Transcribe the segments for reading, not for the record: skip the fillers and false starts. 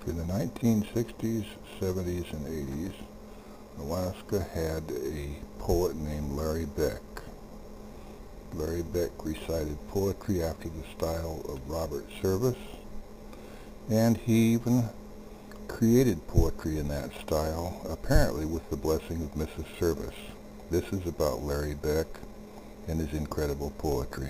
In the 1960s, 70s, and 80s, Alaska had a poet named Larry Beck. Larry Beck recited poetry after the style of Robert Service, and he even created poetry in that style, apparently with the blessing of Mrs. Service. This is about Larry Beck and his incredible poetry.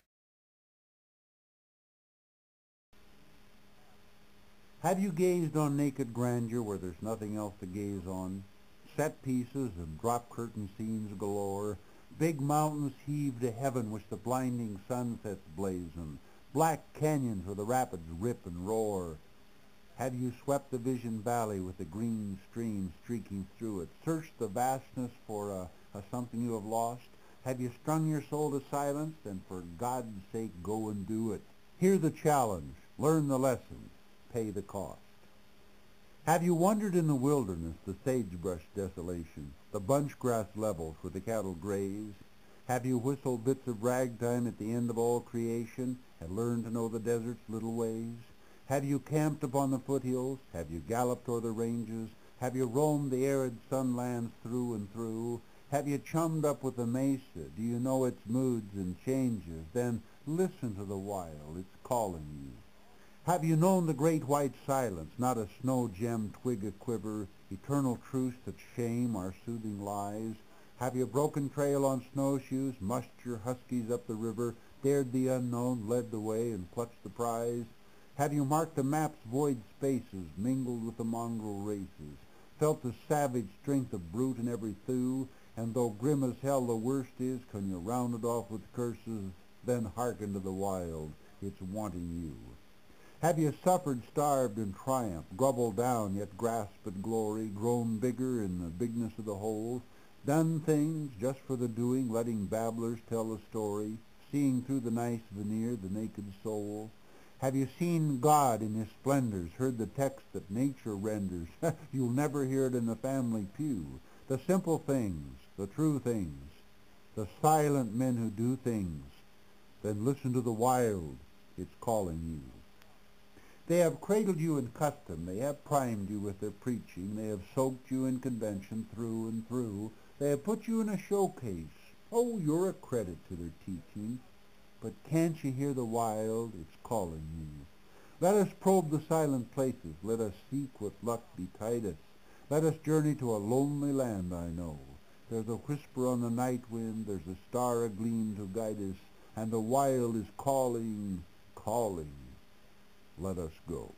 Have you gazed on naked grandeur where there's nothing else to gaze on? Set pieces and drop curtain scenes galore, big mountains heave to heaven which the blinding sunsets blazon, black canyons where the rapids rip and roar. Have you swept the Vision Valley with the green stream streaking through it, searched the vastness for a something you have lost? Have you strung your soul to silence? Then for God's sake go and do it. Hear the challenge, learn the lesson, pay the cost. Have you wandered in the wilderness, the sagebrush desolation, the bunchgrass levels where the cattle graze? Have you whistled bits of ragtime at the end of all creation and learned to know the desert's little ways? Have you camped upon the foothills? Have you galloped o'er the ranges? Have you roamed the arid sunlands through and through? Have you chummed up with the mesa? Do you know its moods and changes? Then listen to the wild, it's calling you. Have you known the great white silence, not a snow-gemmed twig a-quiver, eternal truths that shame our soothing lies? Have you broken trail on snowshoes, mushed your huskies up the river, dared the unknown, led the way, and clutched the prize? Have you marked the map's void spaces, mingled with the mongrel races, felt the savage strength of brute in every thew, and though grim as hell the worst is, can you round it off with curses? Then hearken to the wild, it's wanting you. Have you suffered, starved, and triumphed, groveled down, yet grasped at glory, grown bigger in the bigness of the whole, done things just for the doing, letting babblers tell the story, seeing through the nice veneer the naked soul? Have you seen God in his splendors, heard the text that nature renders? You'll never hear it in the family pew. The simple things, the true things, the silent men who do things. Then listen to the wild, it's calling you. They have cradled you in custom, they have primed you with their preaching, they have soaked you in convention through and through, they have put you in a showcase. Oh, you're a credit to their teaching. But can't you hear the wild? It's calling you. Let us probe the silent places. Let us seek what luck betide us. Let us journey to a lonely land, I know. There's a whisper on the night wind. There's a star agleam to guide us. And the wild is calling, calling. Let us go.